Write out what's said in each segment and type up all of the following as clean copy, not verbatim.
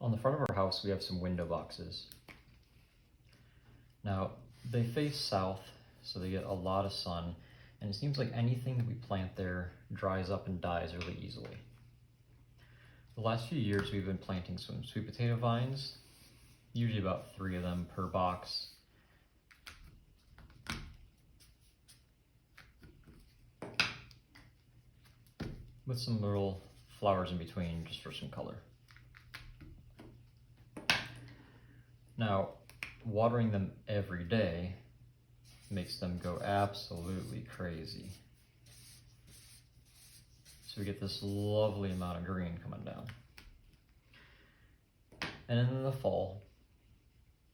On the front of our house, we have some window boxes. Now, they face south, so they get a lot of sun, and it seems like anything that we plant there dries up and dies really easily. The last few years, we've been planting some sweet potato vines, usually about 3 of them per box. With some little flowers in between, just for some color. Now, watering them every day makes them go absolutely crazy. So we get this lovely amount of green coming down. And then in the fall,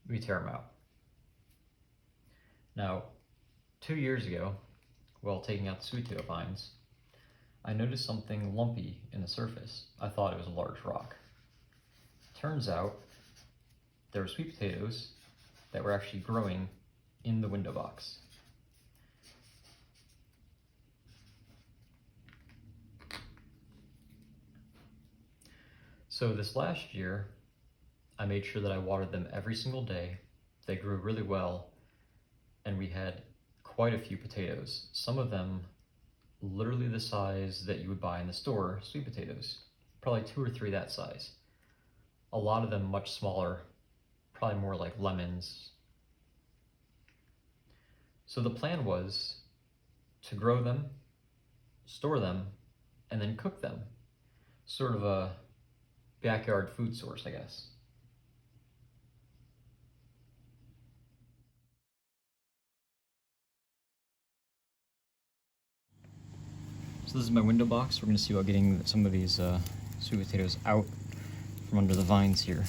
we tear them out. Now, 2 years ago, while taking out the sweet potato vines, I noticed something lumpy in the surface. I thought it was a large rock. Turns out, there were sweet potatoes that were actually growing in the window box. So this last year, I made sure that I watered them every single day. They grew really well, and we had quite a few potatoes. Some of them literally the size that you would buy in the store, sweet potatoes. Probably 2 or 3 that size. A lot of them much smaller, probably more like lemons. So the plan was to grow them, store them, and then cook them. Sort of a backyard food source, I guess. So this is my window box. We're going to see about getting some of these sweet potatoes out from under the vines here.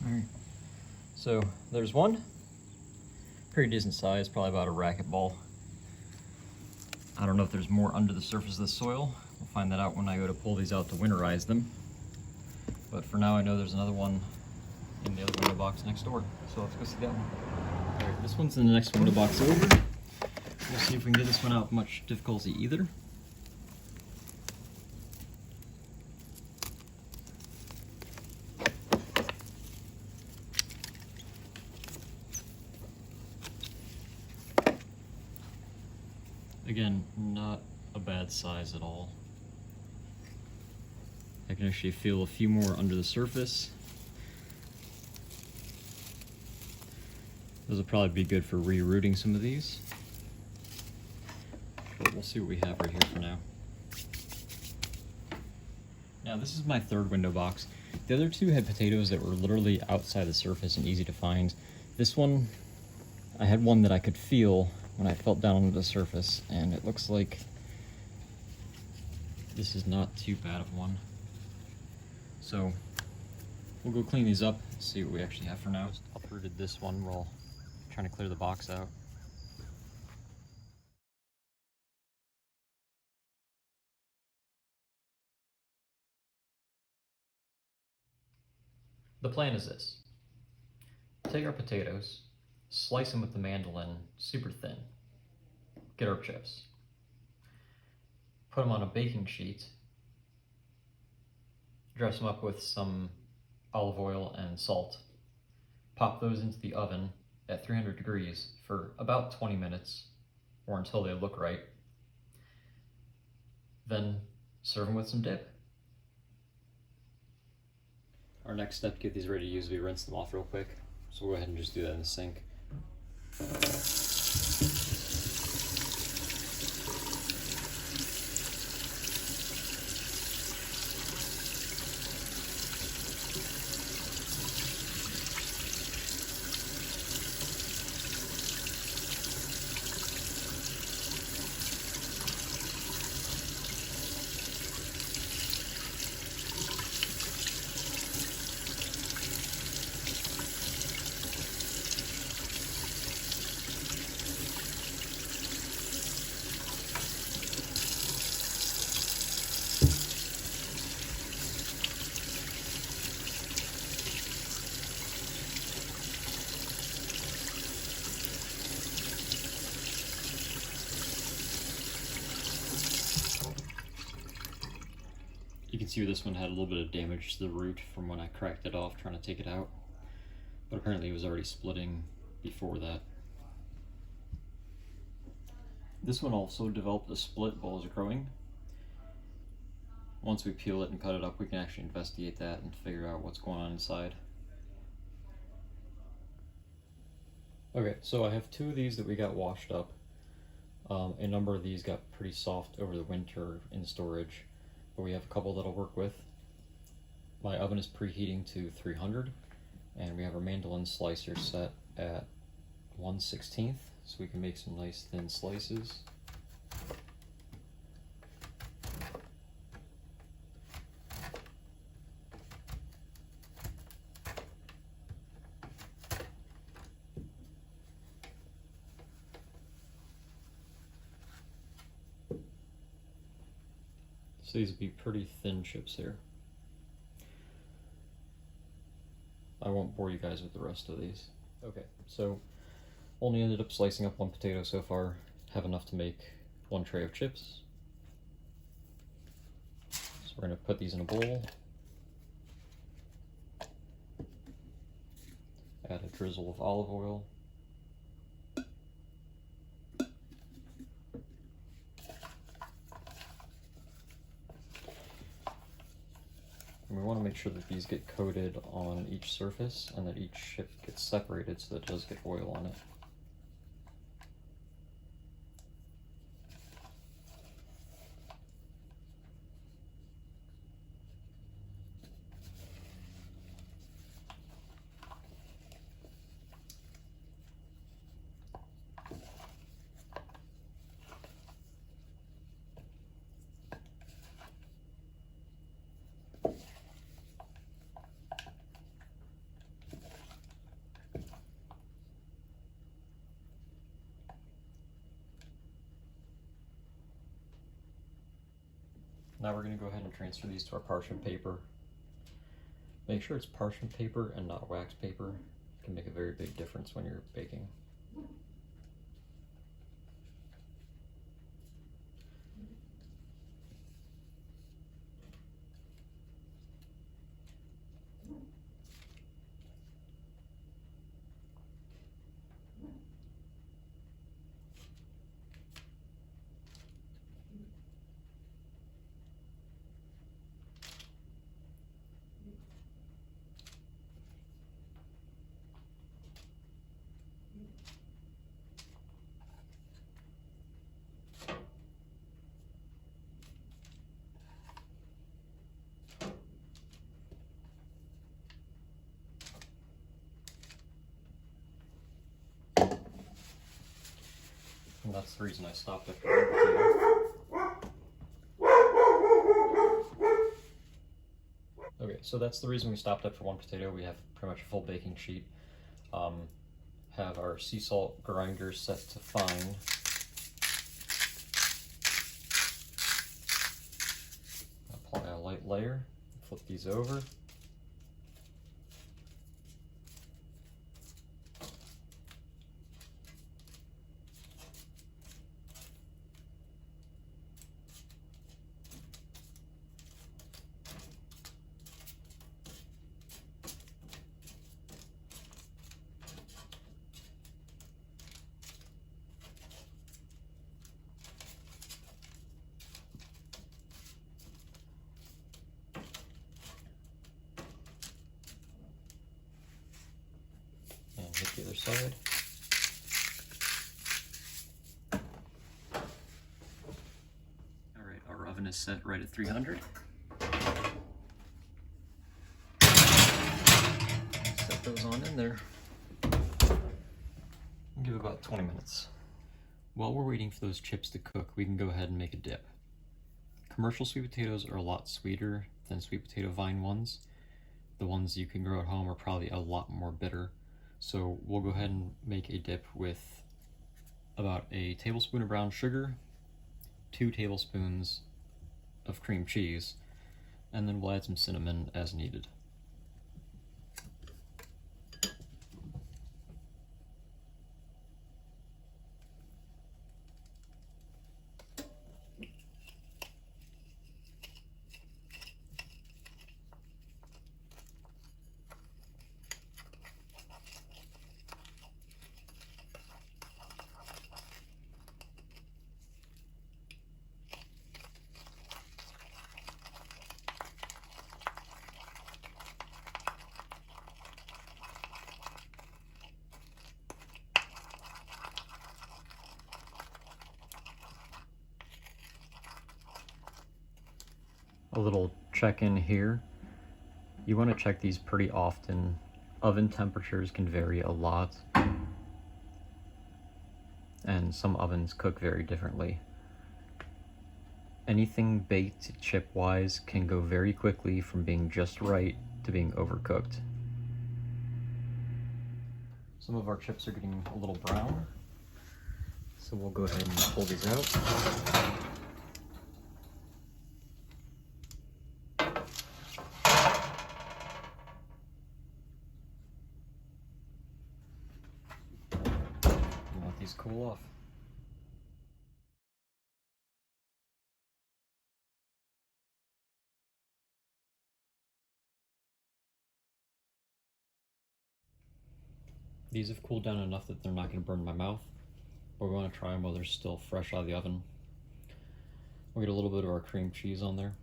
Alright, so there's one, pretty decent size, probably about a racquetball. I don't know if there's more under the surface of the soil. We'll find that out when I go to pull these out to winterize them. But for now I know there's another one in the other window box next door, so let's go see that one. Alright, this one's in the next window box over. We'll see if we can get this one out with much difficulty either. Again, not a bad size at all. I can actually feel a few more under the surface. Those will probably be good for re-rooting some of these. But we'll see what we have right here for now. Now this is my 3rd window box. The other 2 had potatoes that were literally outside the surface and easy to find. This one, I had one that I could feel when I felt down onto the surface, and it looks like this is not too bad of one. So we'll go clean these up and see what we actually have for now. Just uprooted this one while trying to clear the box out. The plan is this. Take our potatoes, slice them with the mandolin super thin. Get our chips. Put them on a baking sheet. Dress them up with some olive oil and salt. Pop those into the oven at 300 degrees for about 20 minutes, or until they look right. Then serve them with some dip. Our next step to get these ready to use will be rinse them off real quick. So we'll go ahead and just do that in the sink. You can see this one had a little bit of damage to the root from when I cracked it off trying to take it out, but apparently it was already splitting before that. This one also developed a split while it was growing. Once we peel it and cut it up, we can actually investigate that and figure out what's going on inside. Okay, so I have 2 of these that we got washed up. A number of these got pretty soft over the winter in storage, but we have a couple that'll work with. My oven is preheating to 300, and we have our mandolin slicer set at 1/16, so we can make some nice thin slices. So these would be pretty thin chips here. I won't bore you guys with the rest of these. Okay, so only ended up slicing up 1 potato so far. Have enough to make 1 tray of chips. So we're going to put these in a bowl. Add a drizzle of olive oil. And we want to make sure that these get coated on each surface and that each chip gets separated so that it does get oil on it. Now we're going to go ahead and transfer these to our parchment paper. Make sure it's parchment paper and not wax paper. It can make a very big difference when you're baking. And that's the reason I stopped after 1 potato. Okay, so that's the reason we stopped after 1 potato. We have pretty much a full baking sheet. Have our sea salt grinder set to fine. Apply a light layer, flip these over. Hit the other side. Alright, our oven is set right at 300. Set those on in there. Give about 20 minutes. While we're waiting for those chips to cook, we can go ahead and make a dip. Commercial sweet potatoes are a lot sweeter than sweet potato vine ones. The ones you can grow at home are probably a lot more bitter. So we'll go ahead and make a dip with about a tablespoon of brown sugar, 2 tablespoons of cream cheese, and then we'll add some cinnamon as needed. A little check-in here. You want to check these pretty often. Oven temperatures can vary a lot, and some ovens cook very differently. Anything baked chip-wise can go very quickly from being just right to being overcooked. Some of our chips are getting a little brown, so we'll go ahead and pull these out. And let these cool off. These have cooled down enough that they're not going to burn my mouth, but we want to try them while they're still fresh out of the oven. We'll get a little bit of our cream cheese on there.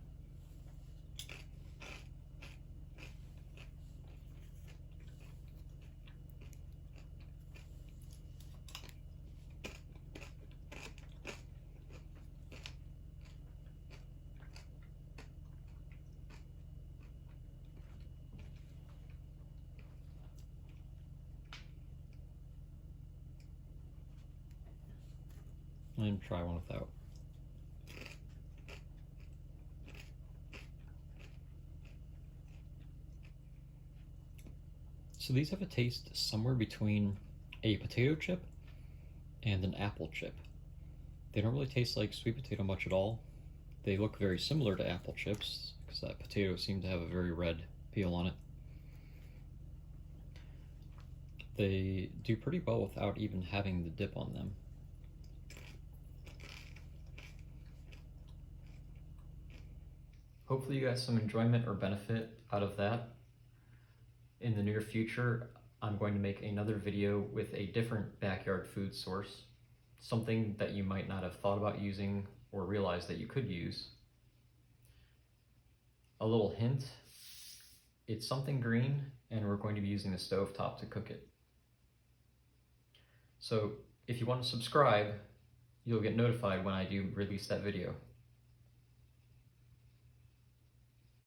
And try one without. So these have a taste somewhere between a potato chip and an apple chip. They don't really taste like sweet potato much at all. They look very similar to apple chips because that potato seemed to have a very red peel on it. They do pretty well without even having the dip on them. Hopefully you got some enjoyment or benefit out of that. In the near future, I'm going to make another video with a different backyard food source, something that you might not have thought about using or realized that you could use. A little hint, it's something green, and we're going to be using the stovetop to cook it. So if you want to subscribe, you'll get notified when I do release that video.